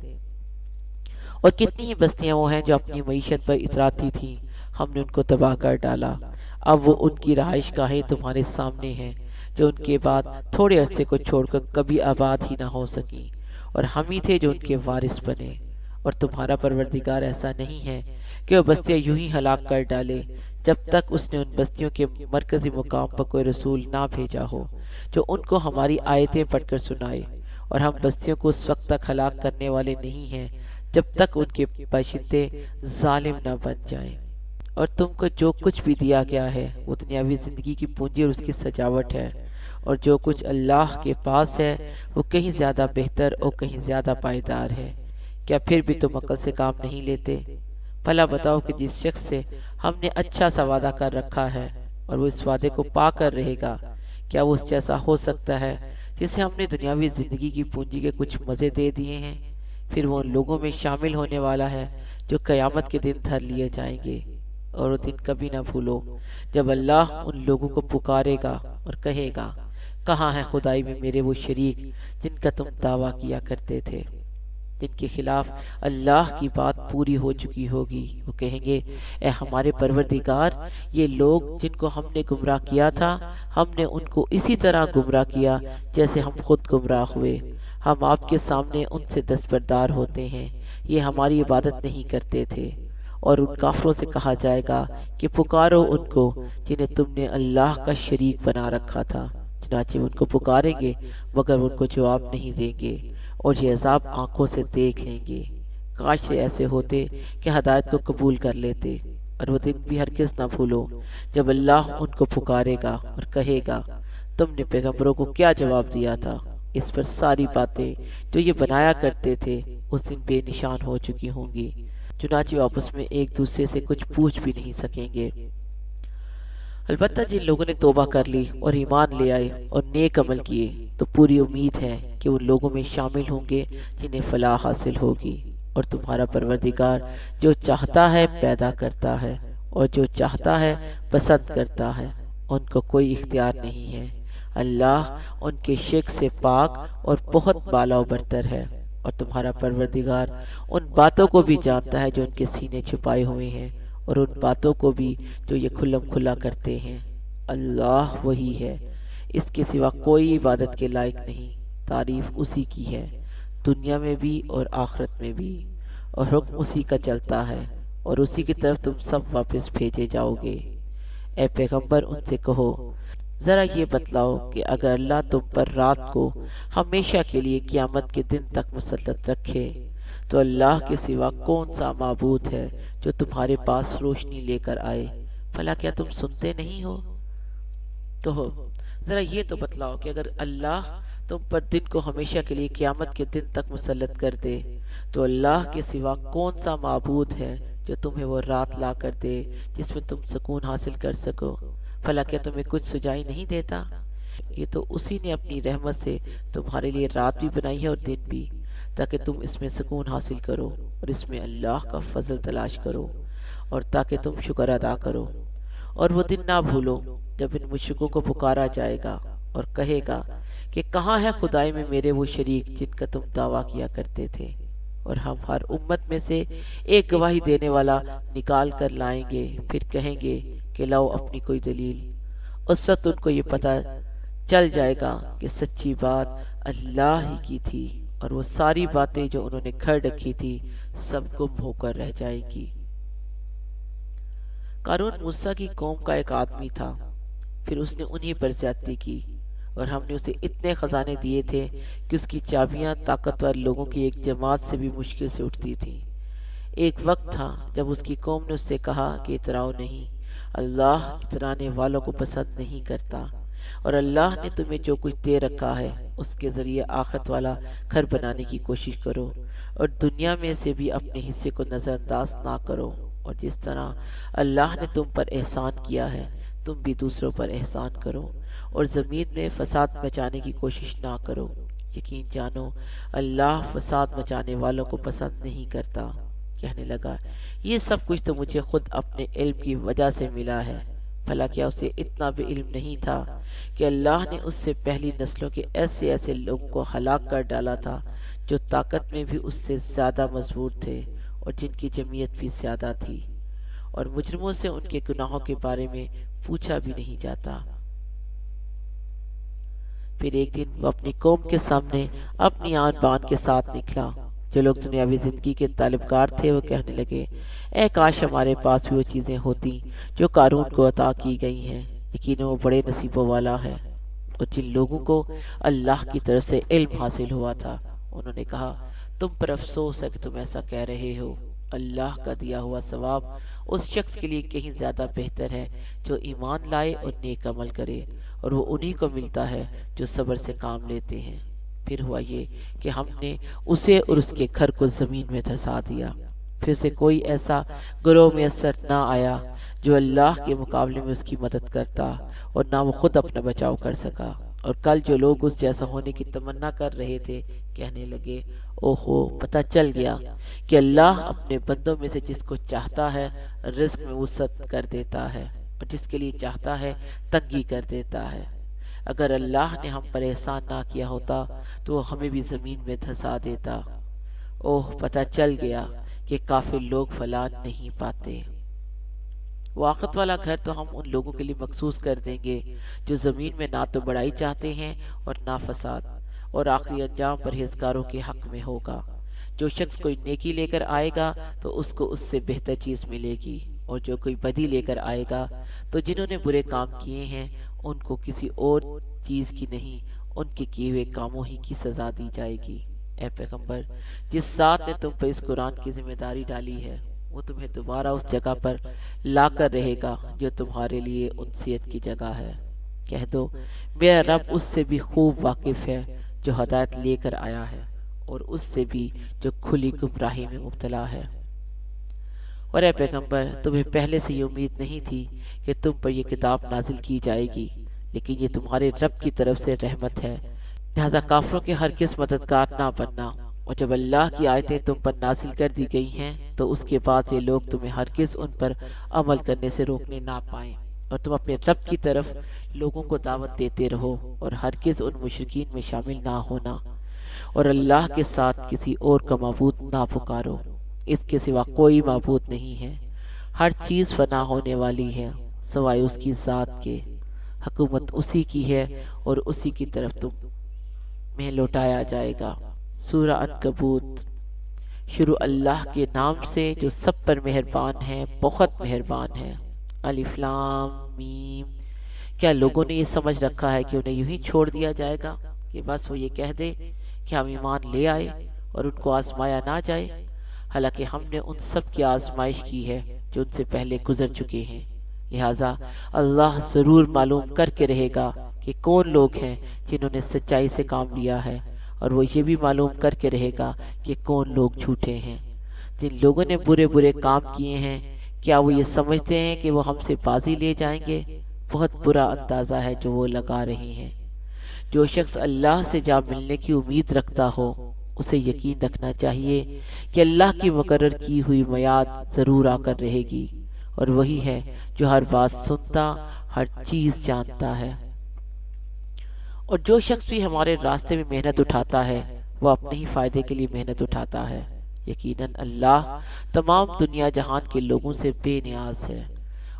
اور کتنی ہی بستیاں وہ ہیں جو اپنی معیشت پر اتراتی تھیں، ہم نے ان کو تباہ کر ڈالا۔ اب وہ ان کی رہائش گاہیں تمہارے سامنے ہیں، جو ان کے بعد تھوڑے عرصے کو چھوڑ کر کبھی آباد ہی نہ ہو سکیں، اور ہم ہی تھے جو ان کے وارث بنے۔ اور تمہارا پروردگار ایسا نہیں ہے کہ وہ بستیاں یوں ہی ہلاک کر ڈالے جب تک اس نے ان بستیوں کے مرکزی مقام پر کوئی رسول نہ بھیجا ہو جو ان کو ہماری آیتیں پڑھ کر سنائے۔ اور ہم بستیوں کو اس وقت تک ہلاک کرنے والے نہیں ہیں جب تک ان کے باشندے ظالم نہ بن جائیں۔ اور تم کو جو کچھ بھی دیا گیا ہے وہ دنیاوی زندگی کی پونجی اور اس کی سجاوٹ ہے، اور جو کچھ اللہ کے پاس ہے وہ کہیں زیادہ بہتر اور کہیں زیادہ پائیدار ہے۔ کیا پھر بھی تم عقل سے کام نہیں لیتے؟ بھلا بتاؤ کہ جس شخص سے ہم نے اچھا سا وعدہ کر رکھا ہے اور وہ اس وعدے کو پا کر رہے گا، کیا وہ اس جیسا ہو سکتا ہے جسے ہم نے دنیاوی زندگی کی پونجی کے کچھ مزے دے دیے ہیں؟ پھر وہ ان لوگوں میں شامل ہونے والا ہے جو قیامت کے دن دھر لیے جائیں گے۔ اور وہ دن کبھی نہ بھولو جب اللہ ان لوگوں کو پکارے گا اور کہے گا، کہاں ہے خدائی میں میرے وہ شریک جن کا تم دعویٰ کیا کرتے تھے؟ جن کے خلاف اللہ کی بات پوری ہو چکی ہوگی، وہ کہیں گے، اے ہمارے پروردگار، یہ لوگ جن کو ہم نے گمراہ کیا تھا، ہم نے ان کو اسی طرح گمراہ کیا جیسے ہم خود گمراہ ہوئے۔ ہم آپ کے سامنے ان سے دستبردار ہوتے ہیں، یہ ہماری عبادت نہیں کرتے تھے۔ اور ان کافروں سے کہا جائے گا کہ پکارو ان کو جنہیں تم نے اللہ کا شریک بنا رکھا تھا، چنانچہ ان کو پکاریں گے مگر ان کو جواب نہیں دیں گے، اور یہ عذاب آنکھوں سے دیکھ لیں گے۔ کاش سے ایسے ہوتے کہ ہدایت کو قبول کر لیتے۔ اور وہ دن بھی ہرگز نہ بھولو جب اللہ ان کو پکارے گا اور کہے گا، تم نے پیغمبروں کو کیا جواب دیا تھا؟ اس پر ساری باتیں جو یہ بنایا کرتے تھے اس دن بے نشان ہو چکی ہوں گی، چنانچہ وہ آپس میں ایک دوسرے سے کچھ پوچھ بھی نہیں سکیں گے۔ البتہ جن لوگوں نے توبہ کر لی اور ایمان لے آئے اور نیک عمل کیے تو پوری امید ہے کہ وہ لوگوں میں شامل ہوں گے جنہیں فلاح حاصل ہوگی۔ اور تمہارا پروردگار جو چاہتا ہے پیدا کرتا ہے، اور جو چاہتا ہے پسند کرتا ہے، ان کو کوئی اختیار نہیں ہے۔ اللہ ان کے شرک سے پاک اور بہت بالا و برتر ہے۔ اور تمہارا پروردگار ان باتوں کو بھی جانتا ہے جو ان کے سینے چھپائے ہوئے ہیں، اور ان باتوں کو بھی جو یہ کھلم کھلا کرتے ہیں۔ اللہ وہی ہے، اس کے سوا کوئی عبادت کے لائق نہیں، تعریف اسی کی ہے، دنیا میں بھی اور آخرت میں بھی، اور حکم اسی کا چلتا ہے، اور اسی کی طرف تم سب واپس بھیجے جاؤ گے۔ اے پیغمبر، ان سے کہو، ذرا یہ بتلاؤ کہ اگر اللہ تم پر رات کو ہمیشہ کے لیے قیامت کے دن تک مسلط رکھے تو اللہ کے سوا کون سا معبود ہے جو تمہارے پاس روشنی لے کر آئے؟ بھلا کیا تم سنتے نہیں ہو؟ کہو، ذرا یہ تو بتلاؤ کہ اگر اللہ تم پر دن کو ہمیشہ کے لیے قیامت کے دن تک مسلط کر دے تو اللہ کے سوا کون سا معبود ہے جو تمہیں وہ رات لا کر دے جس میں تم سکون حاصل کر سکو؟ بھلا کیا تمہیں کچھ سجائی نہیں دیتا؟ یہ تو اسی نے اپنی رحمت سے تمہارے لیے رات بھی بنائی ہے اور دن بھی، تاکہ تم اس میں سکون حاصل کرو اور اس میں اللہ کا فضل تلاش کرو، اور تاکہ تم شکر ادا کرو۔ اور وہ دن نہ بھولو جب ان مشرکوں کو پکارا جائے گا اور کہے گا کہ کہاں ہے خدائی میں میرے وہ شریک جن کا تم دعویٰ کیا کرتے تھے؟ اور ہم ہر امت میں سے ایک گواہی دینے والا نکال کر لائیں گے، پھر کہیں گے کہ لاؤ اپنی کوئی دلیل۔ اس وقت ان کو یہ پتہ چل جائے گا کہ سچی بات اللہ ہی کی تھی اور وہ ساری باتیں جو انہوں نے گھڑ رکھی تھی سب گم ہو کر رہ جائیں گی۔ قارون موسیٰ کی قوم کا ایک آدمی تھا، پھر اس نے انہی پر زیادتی کی، اور ہم نے اسے اتنے خزانے دیے تھے کہ اس کی چابیاں طاقتور لوگوں کی ایک جماعت سے بھی مشکل سے اٹھتی تھیں۔ ایک وقت تھا جب اس کی قوم نے اس سے کہا کہ اتراؤ نہیں، اللہ اترانے والوں کو پسند نہیں کرتا، اور اللہ نے تمہیں جو کچھ دے رکھا ہے اس کے ذریعے آخرت والا گھر بنانے کی کوشش کرو، اور دنیا میں سے بھی اپنے حصے کو نظر انداز نہ کرو، اور جس طرح اللہ نے تم پر احسان کیا ہے تم بھی دوسروں پر احسان کرو، اور زمین میں فساد مچانے کی کوشش نہ کرو، یقین جانو اللہ فساد مچانے والوں کو پسند نہیں کرتا۔ کہنے لگا، یہ سب کچھ تو مجھے خود اپنے علم کی وجہ سے ملا ہے، بھلا کیا اسے اتنا بھی علم نہیں تھا کہ اللہ نے اس سے پہلی نسلوں کے ایسے ایسے لوگوں کو ہلاک کر ڈالا تھا جو طاقت میں بھی اس سے زیادہ مضبوط تھے اور جن کی جمعیت بھی زیادہ تھی، اور مجرموں سے ان کے گناہوں کے بارے میں پوچھا بھی نہیں جاتا۔ پھر ایک دن وہ اپنی قوم کے سامنے اپنی آن بان کے ساتھ نکلا۔ جو لوگ دنیاوی زندگی کے طالبگار تھے وہ کہنے لگے، اے کاش ہمارے پاس بھی وہ چیزیں ہوتی جو قارون کو عطا کی گئی ہیں، یقیناً وہ بڑے نصیبوں والا ہے۔ اور جن لوگوں کو اللہ کی طرف سے علم حاصل ہوا تھا انہوں نے کہا، تم پر افسوس ہے کہ تم ایسا کہہ رہے ہو، اللہ کا دیا ہوا ثواب اس شخص کے لیے کہیں زیادہ بہتر ہے جو ایمان لائے اور نیک عمل کرے، اور وہ انہی کو ملتا ہے جو صبر سے کام لیتے ہیں۔ پھر ہوا یہ کہ ہم نے اسے اور اس کے گھر کو زمین میں دھسا دیا، پھر اسے کوئی ایسا گروہ میسر نہ آیا جو اللہ کے مقابلے میں اس کی مدد کرتا، اور نہ وہ خود اپنا بچاؤ کر سکا۔ اور کل جو لوگ اس جیسا ہونے کی تمنا کر رہے تھے کہنے لگے، اوہو، پتہ چل گیا کہ اللہ اپنے بندوں میں سے جس کو چاہتا ہے رزق میں وسعت کر دیتا ہے، اور جس کے لیے چاہتا ہے تنگی کر دیتا ہے۔ اگر اللہ نے ہم پر احسان نہ کیا ہوتا تو وہ ہمیں بھی زمین میں دھسا دیتا۔ اوہ، پتہ چل گیا کہ کافر لوگ فلاں نہیں پاتے۔ وہ آخرت والا گھر تو ہم ان لوگوں کے لیے مخصوص کر دیں گے جو زمین میں نہ تو بڑائی چاہتے ہیں اور نہ فساد، اور آخری انجام پرہیزگاروں کے حق میں ہوگا۔ جو شخص کوئی نیکی لے کر آئے گا تو اس کو اس سے بہتر چیز ملے گی، اور جو کوئی بدی لے کر آئے گا تو جنہوں نے برے کام کیے ہیں ان کو کسی اور چیز کی نہیں، ان کے کیے ہوئے کاموں ہی کی سزا دی جائے گی۔ اے پیغمبر، جس ذات نے تم پر اس قرآن کی ذمہ داری ڈالی ہے وہ تمہیں دوبارہ اس جگہ پر لا کر رہے گا جو تمہارے لیے انسیت کی جگہ ہے۔ کہہ دو، میرا رب اس سے بھی خوب واقف ہے جو ہدایت لے کر آیا ہے، اور اس سے بھی جو کھلی گمراہی میں مبتلا ہے۔ اور اے پیغمبر، تمہیں پہلے سے یہ امید نہیں تھی کہ تم پر یہ کتاب نازل کی جائے گی، لیکن یہ تمہارے رب کی طرف سے رحمت ہے، لہذا کافروں کے ہرگز مددگار نہ بننا۔ اور جب اللہ کی آیتیں تم پر نازل کر دی گئی ہیں تو اس کے بعد یہ لوگ تمہیں ہرگز ان پر عمل کرنے سے روکنے نہ پائیں، اور تم اپنے رب کی طرف لوگوں کو دعوت دیتے رہو، اور ہرگز ان مشرکین میں شامل نہ ہونا، اور اللہ کے ساتھ کسی اور کا معبود نہ پکارو، اس کے سوا کوئی معبود نہیں ہے، ہر چیز فنا ہونے والی ہے سوائے اس کی ذات کے، حکومت اسی کی ہے اور اسی کی طرف تم میں لوٹایا جائے گا۔ سورہ عنکبوت۔ شروع اللہ کے نام سے جو سب پر مہربان ہے، بہت مہربان ہے۔ الف لام میم۔ کیا لوگوں نے یہ سمجھ رکھا ہے کہ انہیں یوں ہی چھوڑ دیا جائے گا کہ بس وہ یہ کہہ دے کہ ہم ایمان لے آئے اور ان کو آزمایا نہ جائے؟ حالانکہ ہم نے ان سب کی آزمائش کی ہے جو ان سے پہلے گزر چکے ہیں، لہٰذا اللہ ضرور معلوم کر کے رہے گا کہ کون لوگ ہیں جنہوں نے سچائی سے کام لیا ہے، اور وہ یہ بھی معلوم کر کے رہے گا کہ کون لوگ جھوٹے ہیں۔ جن لوگوں نے برے برے کام کیے ہیں، کیا وہ یہ سمجھتے ہیں کہ وہ ہم سے بازی لے جائیں گے؟ بہت برا اندازہ ہے جو وہ لگا رہے ہیں۔ جو شخص اللہ سے جا ملنے کی امید رکھتا ہو اسے یقین رکھنا چاہیے کہ اللہ کی مقرر کی ہوئی میعاد ضرور آ کر رہے گی، اور وہی ہے جو ہر بات سنتا، ہر چیز جانتا ہے۔ اور جو شخص بھی ہمارے راستے میں محنت اٹھاتا ہے وہ اپنے ہی فائدے کے لیے محنت اٹھاتا ہے، یقیناً اللہ تمام دنیا جہان کے لوگوں سے بے نیاز ہے۔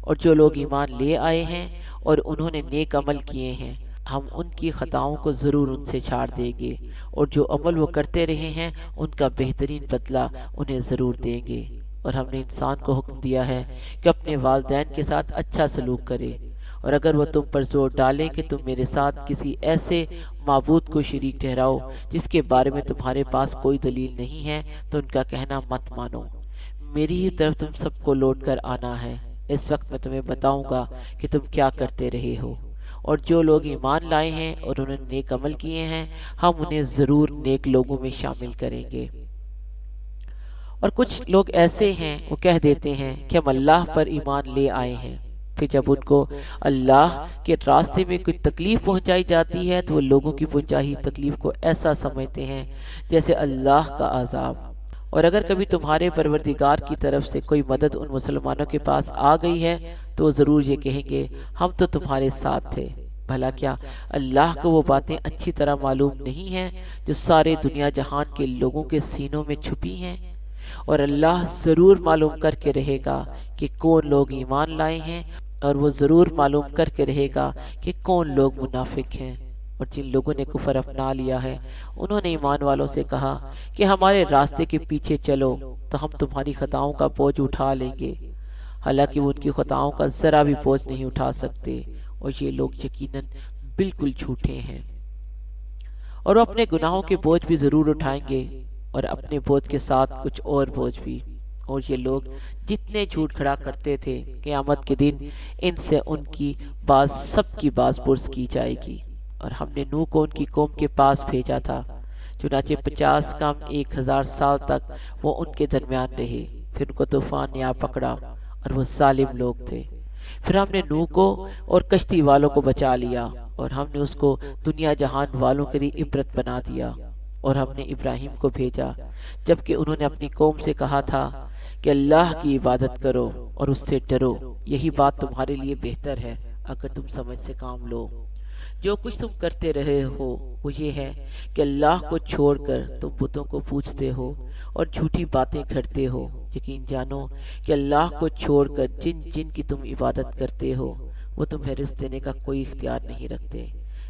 اور جو لوگ ایمان لے آئے ہیں اور انہوں نے نیک عمل کیے ہیں ہم ان کی خطاؤں کو ضرور ان سے چھاڑ دیں گے، اور جو عمل وہ کرتے رہے ہیں ان کا بہترین بدلہ انہیں ضرور دیں گے۔ اور ہم نے انسان کو حکم دیا ہے کہ اپنے والدین کے ساتھ اچھا سلوک کرے، اور اگر وہ تم پر زور ڈالیں کہ تم میرے ساتھ کسی ایسے معبود کو شریک ٹھہراؤ جس کے بارے میں تمہارے پاس کوئی دلیل نہیں ہے، تو ان کا کہنا مت مانو، میری ہی طرف تم سب کو لوٹ کر آنا ہے۔ اس وقت میں تمہیں بتاؤں گا کہ تم کیا کرتے رہے ہو، اور جو لوگ ایمان لائے ہیں اور انہوں نے نیک عمل کیے ہیں، ہم انہیں ضرور نیک لوگوں میں شامل کریں گے۔ اور کچھ لوگ ایسے ہیں وہ کہہ دیتے ہیں کہ ہم اللہ پر ایمان لے آئے ہیں، پھر جب ان کو اللہ کے راستے میں کوئی تکلیف پہنچائی جاتی ہے تو وہ لوگوں کی پہنچائی تکلیف کو ایسا سمجھتے ہیں جیسے اللہ کا عذاب۔ اور اگر کبھی تمہارے پروردگار کی طرف سے کوئی مدد ان مسلمانوں کے پاس آ گئی ہے تو وہ ضرور یہ کہیں گے ہم تو تمہارے ساتھ تھے۔ بھلا کیا اللہ کو وہ باتیں اچھی طرح معلوم نہیں ہیں جو سارے دنیا جہان کے لوگوں کے سینوں میں چھپی ہیں؟ اور اللہ ضرور معلوم کر کے رہے گا کہ کون لوگ ایمان لائے ہیں، اور وہ ضرور معلوم کر کے رہے گا کہ کون لوگ منافق ہیں۔ اور جن لوگوں نے کفر اپنا لیا ہے انہوں نے ایمان والوں سے کہا کہ ہمارے راستے کے پیچھے چلو تو ہم تمہاری خطاؤں کا بوجھ اٹھا لیں گے، حالانکہ وہ ان کی خطاؤں کا ذرا بھی بوجھ نہیں اٹھا سکتے، اور یہ لوگ یقیناً بالکل جھوٹے ہیں۔ اور وہ اپنے گناہوں کے بوجھ بھی ضرور اٹھائیں گے، اور اپنے بوجھ کے ساتھ کچھ اور بوجھ بھی۔ اور یہ لوگ جتنے جھوٹ کھڑا کرتے تھے، قیامت کے دن ان سے ان کی سب کی باز پرس کی جائے گی۔ اور ہم نے نوح کو ان کی قوم کے پاس بھیجا تھا، چنانچہ 50 کم 1000 سال تک وہ ان کے درمیان رہے، پھر ان کو طوفان نے آ پکڑا اور وہ ظالم لوگ تھے۔ پھر ہم نے نوح کو اور کشتی والوں کو بچا لیا، اور ہم نے اس کو دنیا جہان والوں کے لیے عبرت بنا دیا۔ اور ہم نے ابراہیم کو بھیجا جبکہ انہوں نے اپنی قوم سے کہا تھا کہ اللہ کی عبادت کرو اور اس سے ڈرو، یہی بات تمہارے لیے بہتر ہے اگر تم سمجھ سے کام لو۔ جو کچھ تم کرتے رہے ہو وہ یہ ہے کہ اللہ کو چھوڑ کر تم بتوں کو پوجتے ہو اور جھوٹی باتیں کرتے ہو۔ یقین جانو کہ اللہ کو چھوڑ کر جن جن کی تم عبادت کرتے ہو وہ تمہیں رزق دینے کا کوئی اختیار نہیں رکھتے،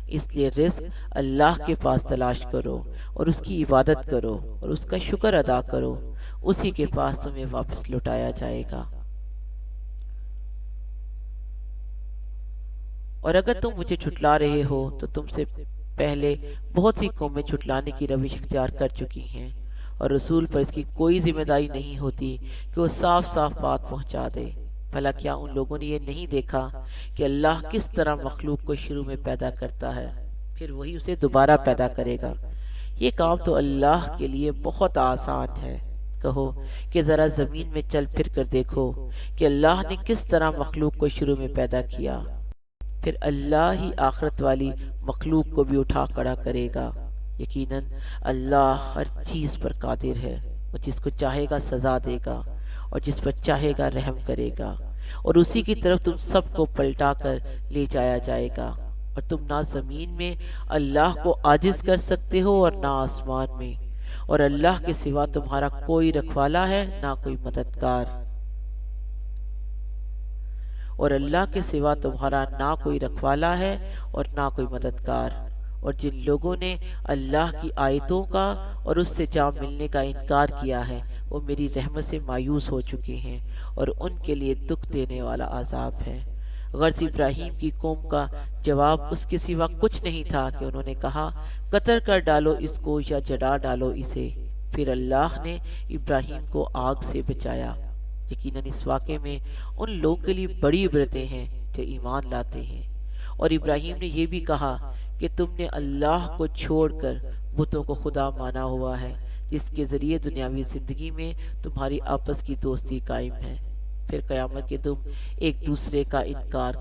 اس لیے رزق اللہ کے پاس تلاش کرو اور اس کی عبادت کرو اور اس کا شکر ادا کرو، اسی کے پاس تمہیں واپس لوٹایا جائے گا۔ اور اگر تم مجھے جھٹلا رہے ہو تو تم سے پہلے بہت سی قومیں جھٹلانے کی روش اختیار کر چکی ہیں، اور رسول پر اس کی کوئی ذمہ داری نہیں ہوتی کہ وہ صاف صاف بات پہنچا دے۔ بھلا کیا ان لوگوں نے یہ نہیں دیکھا کہ اللہ کس طرح مخلوق کو شروع میں پیدا کرتا ہے، پھر وہی اسے دوبارہ پیدا کرے گا؟ یہ کام تو اللہ کے لیے بہت آسان ہے۔ کہو کہ ذرا زمین میں چل پھر کر دیکھو کہ اللہ نے کس طرح مخلوق کو شروع میں پیدا کیا، پھر اللہ ہی آخرت والی مخلوق کو بھی اٹھا کھڑا کرے گا۔ یقیناً اللہ ہر چیز پر قادر ہے، اور جس کو چاہے گا سزا دے گا اور جس پر چاہے گا رحم کرے گا، اور اسی کی طرف تم سب کو پلٹا کر لے جایا جائے گا۔ اور تم نہ زمین میں اللہ کو عاجز کر سکتے ہو اور نہ آسمان میں، اور اللہ کے سوا تمہارا کوئی رکھوالا ہے نہ کوئی مددگار، اور اللہ کے سوا تمہارا نہ کوئی رکھوالا ہے اور نہ کوئی مددگار۔ اور جن لوگوں نے اللہ کی آیتوں کا اور اس سے جا ملنے کا انکار کیا ہے وہ میری رحمت سے مایوس ہو چکے ہیں، اور ان کے لیے دکھ دینے والا عذاب ہے۔ غرض ابراہیم کی قوم کا جواب اس کے سوا کچھ نہیں تھا کہ انہوں نے کہا قتل کر ڈالو اس کو یا جلا ڈالو اسے۔ پھر اللہ نے ابراہیم کو آگ سے بچایا۔ یقیناً اس واقعے میں ان لوگوں کے لیے بڑی عبرتیں ہیں جو ایمان لاتے ہیں۔ اور ابراہیم نے یہ بھی کہا کہ تم نے اللہ کو چھوڑ کر بتوں کو خدا مانا ہوا ہے، جس کے ذریعے دنیاوی زندگی میں تمہاری آپس کی دوستی قائم ہے۔ پھر قیامت کے دن ایک دوسرے کا انکار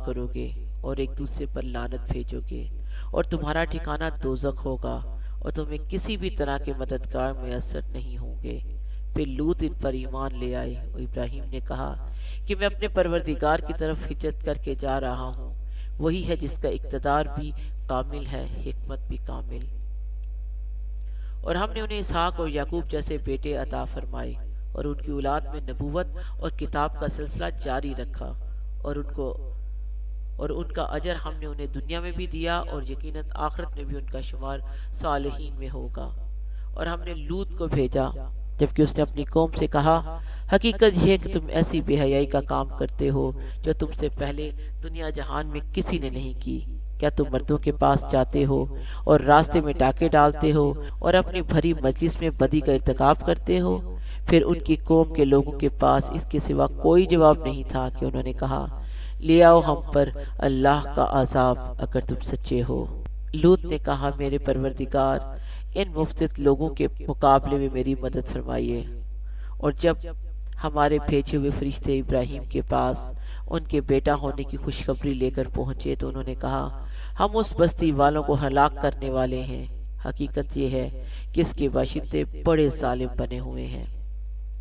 کرو گے اور ایک دوسرے پر لعنت بھیجو گے، اور تمہارا ٹھکانہ دوزخ ہوگا، اور تمہیں کسی بھی طرح کے مددگار میسر نہیں ہوں گے۔ پھر لوط ان پر ایمان لے آئے، اور ابراہیم نے کہا کہ میں اپنے پروردگار کی طرف ہجرت کر کے جا رہا ہوں، وہی ہے جس کا اقتدار بھی کامل ہے، حکمت بھی کامل۔ اور ہم نے انہیں اسحاق اور یعقوب جیسے بیٹے عطا فرمائے، اور ان کی اولاد میں نبوت اور کتاب کا سلسلہ جاری رکھا، اور ان کو اور ان کا اجر ہم نے انہیں دنیا میں بھی دیا اور یقیناً آخرت میں بھی ان کا شمار صالحین میں ہوگا۔ اور ہم نے لوط کو بھیجا جبکہ اس نے اپنی قوم سے کہا، حقیقت یہ ہے کہ تم ایسی بے حیائی کا کام کرتے ہو جو تم سے پہلے دنیا جہان میں کسی نے نہیں کی۔ کیا تم مردوں کے پاس جاتے ہو اور راستے میں ڈاکے ڈالتے ہو اور اپنی بھری مجلس میں بدی کا ارتکاب کرتے ہو؟ پھر ان کی قوم کے لوگوں کے پاس اس کے سوا کوئی جواب نہیں تھا کہ انہوں نے کہا، لے آؤ ہم پر اللہ کا عذاب اگر تم سچے ہو۔ لوط نے کہا، میرے پروردگار، ان مفسد لوگوں کے مقابلے میں میری مدد فرمائیے۔ اور جب ہمارے بھیجے ہوئے فرشتے ابراہیم کے پاس ان کے بیٹا ہونے کی خوشخبری لے کر پہنچے تو انہوں نے کہا، ہم اس بستی والوں کو ہلاک کرنے والے ہیں۔ حقیقت یہ ہے کہ اس کے باشندے بڑے ظالم بنے ہوئے ہیں۔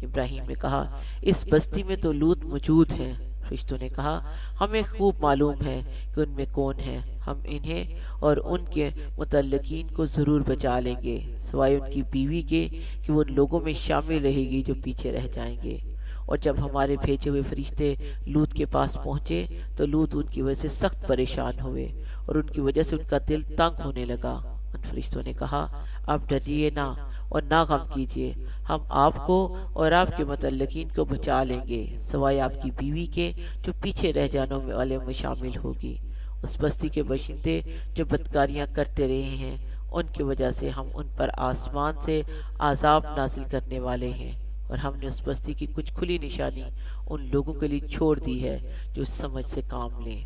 ابراہیم نے کہا، اس بستی میں تو لوط موجود ہیں۔ فرشتوں نے کہا، ہمیں خوب معلوم ہے کہ ان میں کون ہیں، ہم انہیں اور ان کے متعلقین کو ضرور بچا لیں گے، سوائے ان کی بیوی کے کہ وہ ان لوگوں میں شامل رہے گی جو پیچھے رہ جائیں گے۔ اور جب ہمارے بھیجے ہوئے فرشتے لوط کے پاس پہنچے تو لوط ان کی وجہ سے سخت پریشان ہوئے اور ان کی وجہ سے ان کا دل تنگ ہونے لگا۔ ان فرشتوں نے کہا، اب ڈریے نہ اور نہ غم کیجیے، ہم آپ کو اور آپ کے متعلقین کو بچا لیں گے، سوائے آپ کی بیوی کے جو پیچھے رہ جانے والے میں شامل ہوگی۔ اس بستی کے باشندے جو بدکاریاں کرتے رہے ہیں ان کی وجہ سے ہم ان پر آسمان سے عذاب نازل کرنے والے ہیں، اور ہم نے اس بستی کی کچھ کھلی نشانی ان لوگوں کے لیے چھوڑ دی ہے جو اس سمجھ سے کام لیں۔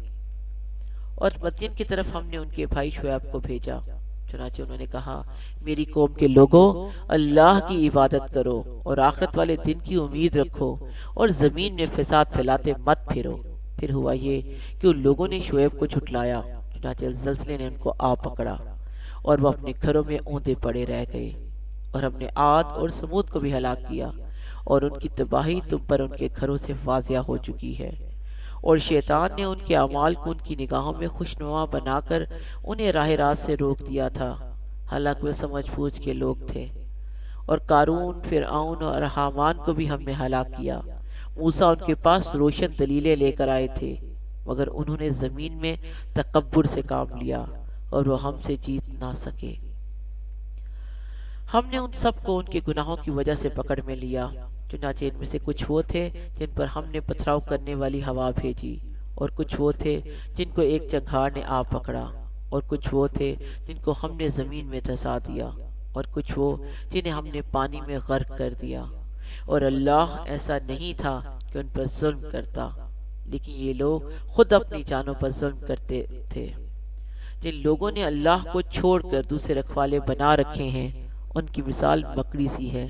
اور مدین کی طرف ہم نے ان کے بھائی شعیب کو بھیجا، چنانچہ انہوں نے کہا، میری قوم کے لوگوں، اللہ کی عبادت کرو اور آخرت والے دن کی امید رکھو اور زمین میں فساد پھیلاتے مت پھرو۔ پھر ہوا یہ کہ ان لوگوں نے شعیب کو جھٹلایا، چنانچہ زلزلے نے ان کو آ پکڑا اور وہ اپنے گھروں میں اوندے پڑے رہ گئے۔ اور ہم نے عاد اور سمود کو بھی ہلاک کیا، اور ان کی تباہی تم پر ان کے گھروں سے واضح ہو چکی ہے۔ اور شیطان نے ان کے اعمال کو ان کی نگاہوں میں خوشنما بنا کر انہیں راہ راست سے روک دیا تھا، حالانکہ وہ سمجھ بوجھ کے لوگ تھے۔ اور قارون، فرعون اور حامان کو بھی ہم نے ہلاک کیا۔ موسیٰ ان کے پاس روشن دلیلیں لے کر آئے تھے، مگر انہوں نے زمین میں تکبر سے کام لیا اور وہ ہم سے جیت نہ سکے۔ ہم نے ان سب کو ان کے گناہوں کی وجہ سے پکڑ میں لیا، چنانچہ ان میں سے کچھ وہ تھے جن پر ہم نے پتھراؤ کرنے والی ہوا بھیجی، اور کچھ وہ تھے جن کو ایک چنگھاڑ نے آ پکڑا، اور کچھ وہ تھے جن کو ہم نے زمین میں دھسا دیا، اور کچھ وہ جنہیں ہم نے پانی میں غرق کر دیا۔ اور اللہ ایسا نہیں تھا کہ ان پر ظلم کرتا، لیکن یہ لوگ خود اپنی جانوں پر ظلم کرتے تھے۔ جن لوگوں نے اللہ کو چھوڑ کر دوسرے رکھوالے بنا رکھے ہیں ان کی مثال مکڑی سی ہے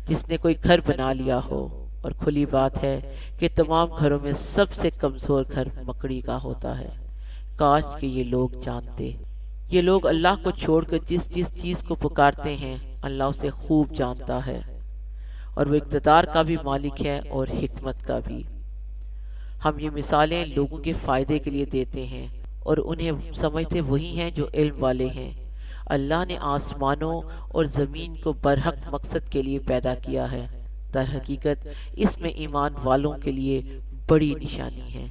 جس نے کوئی گھر بنا لیا ہو، اور کھلی بات ہے کہ تمام گھروں میں سب سے کمزور گھر مکڑی کا ہوتا ہے۔ کاش کہ یہ لوگ جانتے۔ یہ لوگ اللہ کو چھوڑ کر جس چیز کو پکارتے ہیں اللہ اسے خوب جانتا ہے، اور وہ اقتدار کا بھی مالک ہے اور حکمت کا بھی۔ ہم یہ مثالیں لوگوں کے فائدے کے لیے دیتے ہیں اور انہیں سمجھتے وہی ہیں جو علم والے ہیں۔ اللہ نے آسمانوں اور زمین کو برحق مقصد کے لیے پیدا کیا ہے، در حقیقت اس میں ایمان والوں کے لیے بڑی نشانی ہے۔